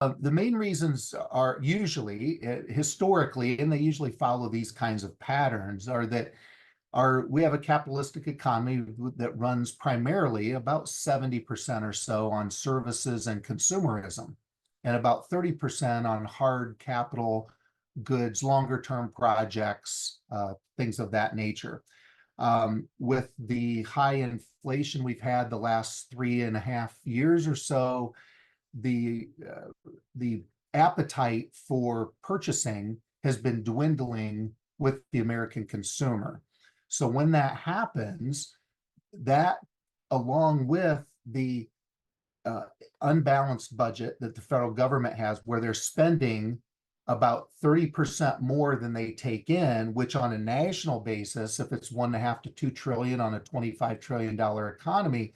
The main reasons are usually, historically, and they usually follow these kinds of patterns, are that we have a capitalistic economy that runs primarily about 70% or so on services and consumerism, and about 30% on hard capital goods, longer term projects, things of that nature. With the high inflation we've had the last 3.5 years or so, the appetite for purchasing has been dwindling with the American consumer. So when that happens, that along with the unbalanced budget that the federal government has, where they're spending about 30% more than they take in, which on a national basis, if it's 1.5 to 2 trillion on a $25 trillion economy,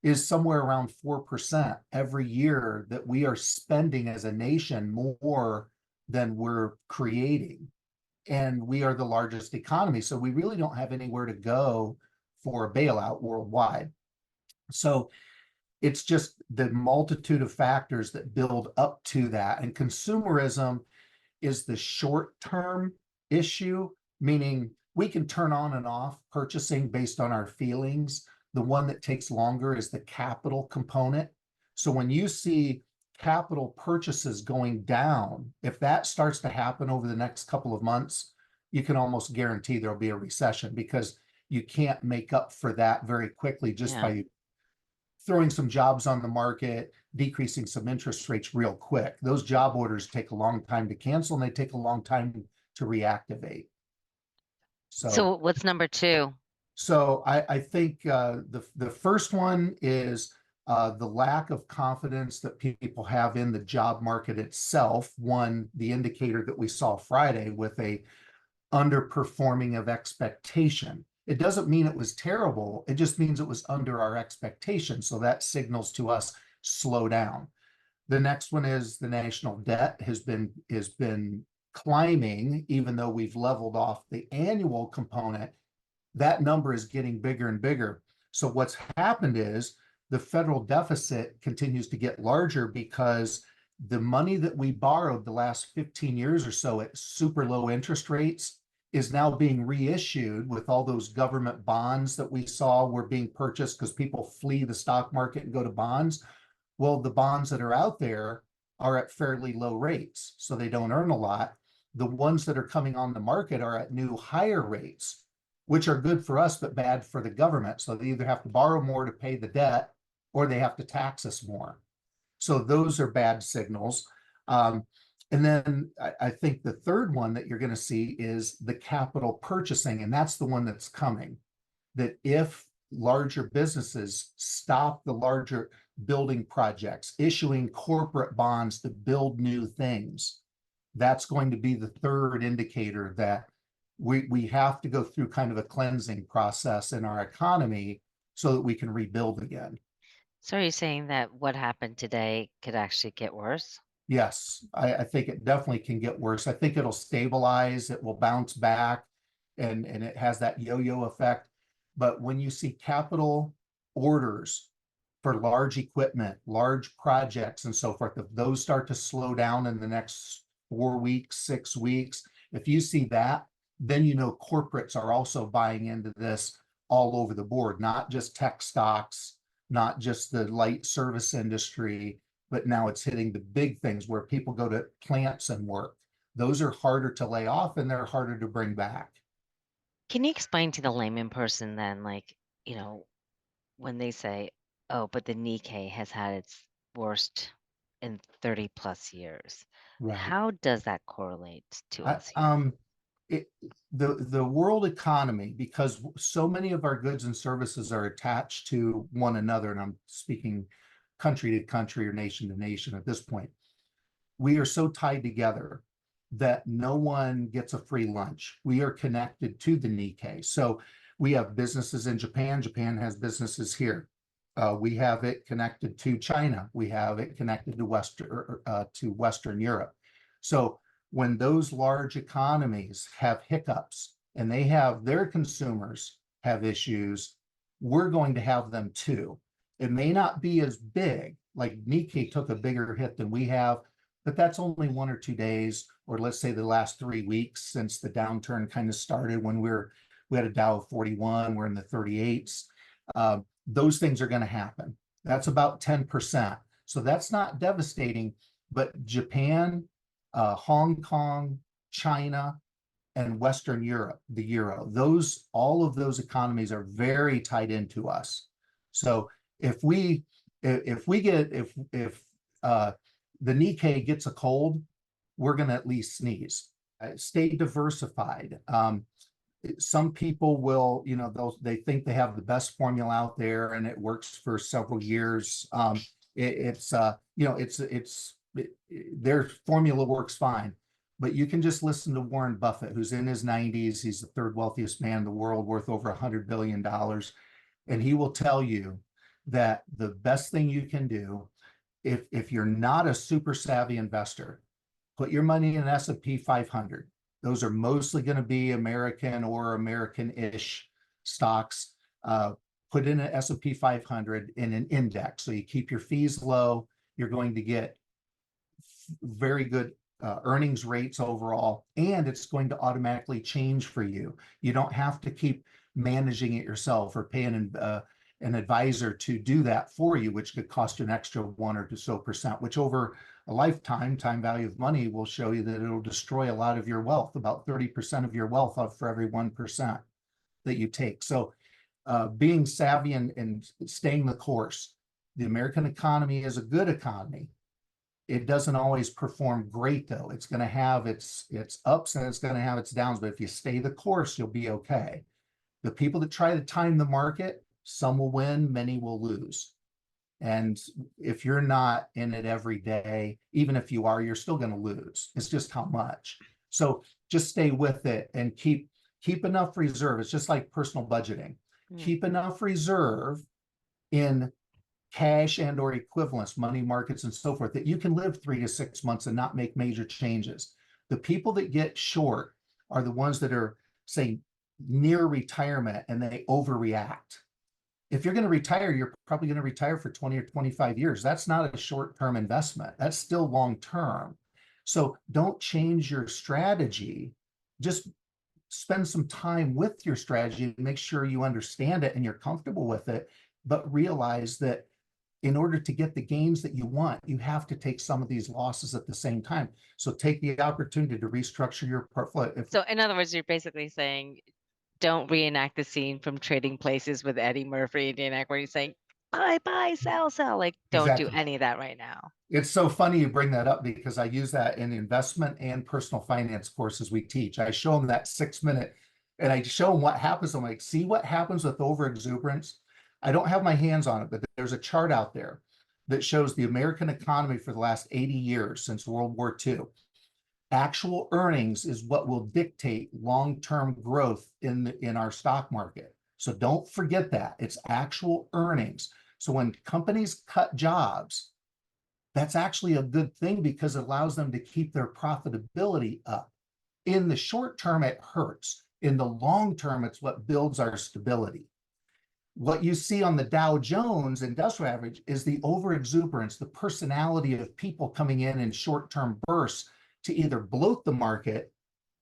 is somewhere around 4% every year that we are spending as a nation more than we're creating. And we are the largest economy. So we really don't have anywhere to go for a bailout worldwide. So it's just the multitude of factors that build up to that. And consumerism is the short-term issue, meaning we can turn on and off purchasing based on our feelings. The one that takes longer is the capital component. So when you see capital purchases going down, if that starts to happen over the next couple of months, you can almost guarantee there'll be a recession, because you can't make up for that very quickly just by throwing some jobs on the market, decreasing some interest rates real quick. Those job orders take a long time to cancel, and they take a long time to reactivate. So what's number two? So I think the first one is the lack of confidence that people have in the job market itself. One, the indicator that we saw Friday with a underperforming of expectation. It doesn't mean it was terrible. It just means it was under our expectation. So that signals to us slow down. The next one is the national debt has been climbing, even though we've leveled off the annual component. That number is getting bigger and bigger. So what's happened is the federal deficit continues to get larger, because the money that we borrowed the last 15 years or so at super low interest rates is now being reissued with all those government bonds that we saw were being purchased because people flee the stock market and go to bonds. Well, the bonds that are out there are at fairly low rates, so they don't earn a lot. The ones that are coming on the market are at new higher rates, which are good for us, but bad for the government. So they either have to borrow more to pay the debt, or they have to tax us more. So those are bad signals. And then I think the third one that you're going to see is the capital purchasing. And that's the one that's coming. That if larger businesses stop the larger building projects, issuing corporate bonds to build new things, that's going to be the third indicator that we have to go through kind of a cleansing process in our economy so that we can rebuild again. So are you saying that what happened today could actually get worse? Yes, I think it definitely can get worse. I think it'll stabilize, it will bounce back, and it has that yo-yo effect. But when you see capital orders for large equipment, large projects, and so forth, if those start to slow down in the next 4 weeks, 6 weeks, if you see that, then you know corporates are also buying into this all over the board, not just tech stocks, not just the light service industry, but now it's hitting the big things where people go to plants and work. Those are harder to lay off, and they're harder to bring back. Can you explain to the layman person then, like, when they say, oh, but the Nikkei has had its worst in 30 plus years. Right. How does that correlate to I, us here? the world economy, because so many of our goods and services are attached to one another, and I'm speaking country to country or nation to nation at this point, we are so tied together that no one gets a free lunch. We are connected to the Nikkei. So we have businesses in Japan. Japan has businesses here. We have it connected to China. We have it connected to Western Europe. So when those large economies have hiccups and they have their consumers have issues, we're going to have them too. It may not be as big, like Nikkei took a bigger hit than we have, but that's only 1 or 2 days, or let's say the last 3 weeks since the downturn kind of started when we had a Dow of 41, we're in the 38s. Those things are going to happen. That's about 10%. So that's not devastating, but Japan, Hong Kong, China, and Western Europe, the euro, all of those economies are very tied into us. So if we get if the Nikkei gets a cold, we're going to at least sneeze. Stay diversified. Some people will, they think they have the best formula out there and it works for several years. Their formula works fine, but you can just listen to Warren Buffett, who's in his 90s. He's the third wealthiest man in the world, worth over $100 billion. And he will tell you that the best thing you can do, if you're not a super savvy investor, put your money in an S&P 500. Those are mostly going to be American or American-ish stocks. Put in an S&P 500 in an index. So you keep your fees low. You're going to get very good earnings rates overall, and it's going to automatically change for you. You don't have to keep managing it yourself or pay an advisor to do that for you, which could cost you an extra 1% or 2%, which over a lifetime, time value of money will show you that it'll destroy a lot of your wealth, about 30% of your wealth for every 1% that you take. So being savvy and staying the course. The American economy is a good economy. It doesn't always perform great, though. It's going to have its ups and it's going to have its downs, but if you stay the course, you'll be okay. The people that try to time the market, some will win, many will lose. And if you're not in it every day, even if you are, you're still going to lose. It's just how much. So just stay with it and keep enough reserve. It's just like personal budgeting. Keep enough reserve in cash and or equivalents, money markets and so forth, that you can live 3 to 6 months and not make major changes. The people that get short are the ones that are, say, near retirement and they overreact. If you're going to retire, you're probably going to retire for 20 or 25 years. That's not a short-term investment. That's still long-term. So don't change your strategy. Just spend some time with your strategy and make sure you understand it and you're comfortable with it, but realize that in order to get the gains that you want, you have to take some of these losses at the same time. So take the opportunity to restructure your portfolio. So in other words, you're basically saying, don't reenact the scene from Trading Places with Eddie Murphy and Dan Aykroyd, where he's saying, buy, sell. Like, don't do Exactly. any of that right now. It's so funny you bring that up because I use that in investment and personal finance courses we teach. I show them that 6 minute and I show them what happens. I'm like, see what happens with overexuberance? I don't have my hands on it, but there's a chart out there that shows the American economy for the last 80 years since World War II. Actual earnings is what will dictate long-term growth in our stock market. So don't forget that. It's actual earnings. So when companies cut jobs, that's actually a good thing because it allows them to keep their profitability up. In the short term, it hurts. In the long term, it's what builds our stability. What you see on the Dow Jones Industrial Average is the overexuberance, the personality of people coming in short-term bursts to either bloat the market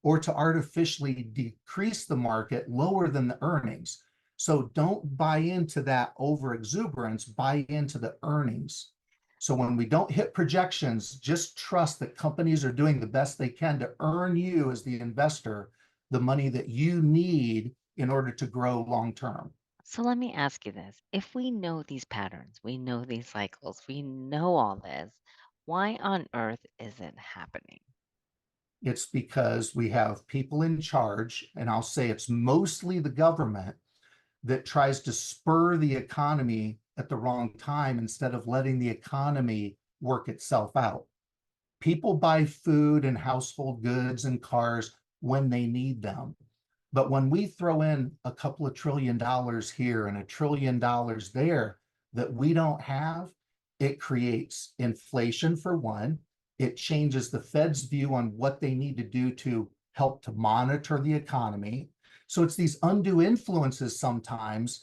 or to artificially decrease the market lower than the earnings. So don't buy into that overexuberance, buy into the earnings. So when we don't hit projections, just trust that companies are doing the best they can to earn you as the investor the money that you need in order to grow long-term. So let me ask you this. If we know these patterns, we know these cycles, we know all this, why on earth is it happening? It's because we have people in charge, and I'll say it's mostly the government that tries to spur the economy at the wrong time instead of letting the economy work itself out. People buy food and household goods and cars when they need them. But when we throw in a couple of $1 trillion here and $1 trillion there that we don't have, it creates inflation for one. It changes the Fed's view on what they need to do to help to monitor the economy. So it's these undue influences sometimes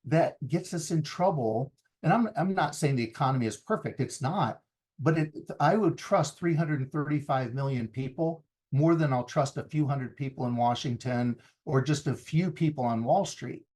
that gets us in trouble. And I'm not saying the economy is perfect. It's not. but I would trust 335 million people more than I'll trust a few hundred people in Washington or just a few people on Wall Street.